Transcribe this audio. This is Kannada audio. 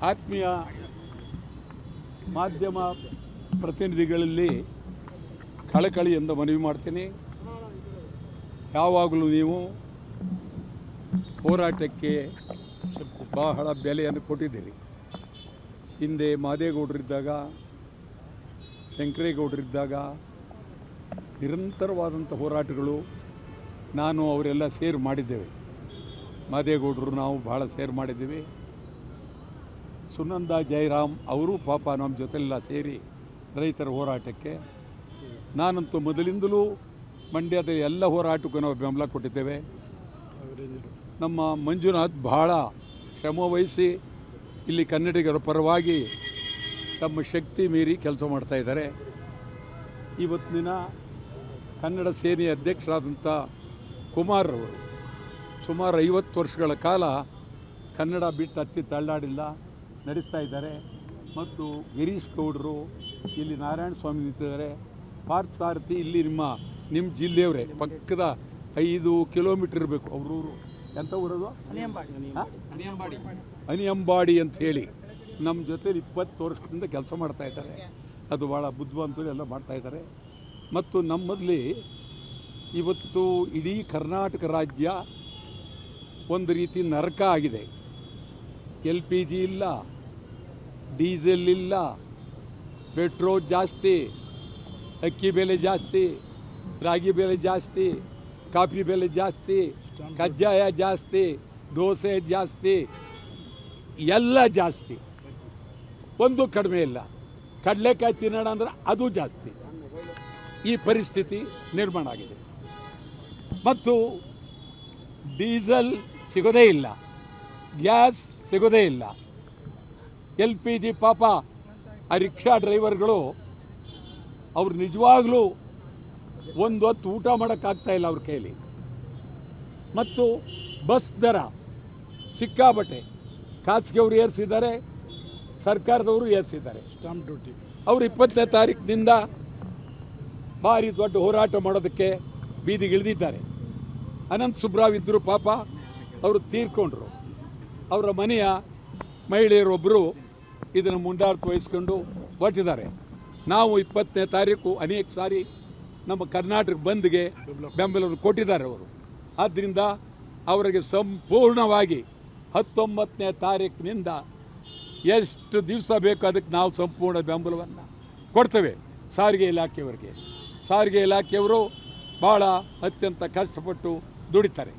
ಆತ್ಮೀಯ ಮಾಧ್ಯಮ ಪ್ರತಿನಿಧಿಗಳಲ್ಲಿ ಕಳಕಳಿಯಿಂದ ಮನವಿ ಮಾಡ್ತೀನಿ. ಯಾವಾಗಲೂ ನೀವು ಹೋರಾಟಕ್ಕೆ ಬಹಳ ಬೆಲೆಯನ್ನು ಕೊಟ್ಟಿದ್ದೀರಿ. ಹಿಂದೆ ಮಾದೇಗೌಡರಿದ್ದಾಗ, ಶಂಕರೇಗೌಡರಿದ್ದಾಗ ನಿರಂತರವಾದಂಥ ಹೋರಾಟಗಳು ನಾನು ಅವರೆಲ್ಲ ಸೇರಿ ಮಾಡಿದ್ದೇವೆ. ಮಾದೇಗೌಡರು ನಾವು ಭಾಳ ಸೇರ್ ಮಾಡಿದ್ದೀವಿ. ಸುನಂದ ಜಯರಾಮ್ ಅವರು ಪಾಪ ನಮ್ಮ ಜೊತೆಲ್ಲ ಸೇರಿ ರೈತರ ಹೋರಾಟಕ್ಕೆ, ನಾನಂತೂ ಮೊದಲಿಂದಲೂ ಮಂಡ್ಯದ ಎಲ್ಲ ಹೋರಾಟಕ್ಕೂ ನಾವು ಬೆಂಬಲ ಕೊಟ್ಟಿದ್ದೇವೆ. ನಮ್ಮ ಮಂಜುನಾಥ್ ಭಾಳ ಶ್ರಮವಹಿಸಿ ಇಲ್ಲಿ ಕನ್ನಡಿಗರ ಪರವಾಗಿ ತಮ್ಮ ಶಕ್ತಿ ಮೀರಿ ಕೆಲಸ ಮಾಡ್ತಾಯಿದ್ದಾರೆ. ಇವತ್ತಿನ ಕನ್ನಡ ಸೇನೆಯ ಅಧ್ಯಕ್ಷರಾದಂಥ ಕುಮಾರ್ ಅವರು ಸುಮಾರು 50 ವರ್ಷಗಳ ಕಾಲ ಕನ್ನಡ ಬಿಟ್ಟು ಹತ್ತಿ ತಳ್ಳಾಡಿಲ್ಲ, ನಡೆಸ್ತಾ ಇದ್ದಾರೆ. ಮತ್ತು ಗಿರೀಶ್ ಗೌಡರು ಇಲ್ಲಿ ನಾರಾಯಣ ಸ್ವಾಮಿ ನಿಂತಿದ್ದಾರೆ. ಪಾರ್ಥಸಾರಥಿ ಇಲ್ಲಿ ನಿಮ್ಮ ಜಿಲ್ಲೆಯವರೇ, ಪಕ್ಕದ 5 ಕಿಲೋಮೀಟ್ರ್ ಇರಬೇಕು ಅವರೂರು. ಎಂಥ ಊರದು? ಅನಿಯಂಬಾಡಿ ಅಂತ ಹೇಳಿ ನಮ್ಮ ಜೊತೆ 20 ವರ್ಷದಿಂದ ಕೆಲಸ ಮಾಡ್ತಾ ಇದ್ದಾರೆ. ಅದು ಭಾಳ ಬುದ್ಧಿವಂತರು ಎಲ್ಲ ಮಾಡ್ತಾಯಿದ್ದಾರೆ. ಮತ್ತು ನಮ್ಮಲ್ಲಿ ಇವತ್ತು ಇಡೀ ಕರ್ನಾಟಕ ರಾಜ್ಯ ಒಂದು ರೀತಿ ನರಕ ಆಗಿದೆ. LPG ಇಲ್ಲ, ಡೀಸೆಲ್ ಇಲ್ಲ, ಪೆಟ್ರೋಲ್ ಜಾಸ್ತಿ, ಅಕ್ಕಿ ಬೆಲೆ ಜಾಸ್ತಿ, ರಾಗಿ ಬೆಲೆ ಜಾಸ್ತಿ, ಕಾಫಿ ಬೆಲೆ ಜಾಸ್ತಿ, ಕಜ್ಜಾಯ ಜಾಸ್ತಿ, ದೋಸೆ ಜಾಸ್ತಿ, ಎಲ್ಲ ಜಾಸ್ತಿ, ಒಂದು ಕಡಿಮೆ ಇಲ್ಲ. ಕಡಲೆಕಾಯಿ ತಿನ್ನೋಣ ಅಂದ್ರೆ ಅದು ಜಾಸ್ತಿ. ಈ ಪರಿಸ್ಥಿತಿ ನಿರ್ಮಾಣ ಆಗಿದೆ. ಮತ್ತು ಡೀಸೆಲ್ ಸಿಗೋದೇ ಇಲ್ಲ, ಗ್ಯಾಸ್ ಸಿಗೋದೇ ಇಲ್ಲ. LPG ಪಾಪ ಆ ರಿಕ್ಷಾ ಡ್ರೈವರ್ಗಳು ಅವ್ರು ನಿಜವಾಗ್ಲೂ ಒಂದು ಹೊತ್ತು ಊಟ ಮಾಡೋಕ್ಕಾಗ್ತಾಯಿಲ್ಲ ಅವ್ರ ಕೈಲಿ. ಮತ್ತು ಬಸ್ ದರ ಸಿಕ್ಕಾಬಟ್ಟೆ ಖಾಸಗಿಯವರು ಏರಿಸಿದ್ದಾರೆ, ಸರ್ಕಾರದವರು ಏರಿಸಿದ್ದಾರೆ. ಸ್ಟಾಂಪ್ ಡ್ಯೂಟಿ ಅವರು 20ನೇ ತಾರೀಕಿನಿಂದ ಭಾರಿ ದೊಡ್ಡ ಹೋರಾಟ ಮಾಡೋದಕ್ಕೆ ಬೀದಿಗಿಳಿದಿದ್ದಾರೆ. ಅನಂತ್ ಸುಬ್ರಾವ್ ಇದ್ದರು, ಪಾಪ ಅವರು ತೀರ್ಕೊಂಡ್ರು. ಅವರ ಮನೆಯ ಮಹಿಳೆಯರೊಬ್ಬರು ಇದನ್ನು ಮುಂದಾರ್ಥ ವಹಿಸ್ಕೊಂಡು ಹೊರಟಿದ್ದಾರೆ. ನಾವು 20ನೇ ತಾರೀಕು ಅನೇಕ ಸಾರಿ ನಮ್ಮ ಕರ್ನಾಟಕ ಬಂದ್ಗೆ ಬೆಂಬಲವನ್ನು ಕೊಟ್ಟಿದ್ದಾರೆ ಅವರು. ಆದ್ದರಿಂದ ಅವರಿಗೆ ಸಂಪೂರ್ಣವಾಗಿ 19ನೇ ತಾರೀಕಿನಿಂದ ಎಷ್ಟು ದಿವಸ ಬೇಕು ಅದಕ್ಕೆ ನಾವು ಸಂಪೂರ್ಣ ಬೆಂಬಲವನ್ನು ಕೊಡ್ತೇವೆ. ಸಾರಿಗೆ ಇಲಾಖೆಯವರಿಗೆ, ಸಾರಿಗೆ ಇಲಾಖೆಯವರು ಭಾಳ ಅತ್ಯಂತ ಕಷ್ಟಪಟ್ಟು ದುಡಿತಾರೆ.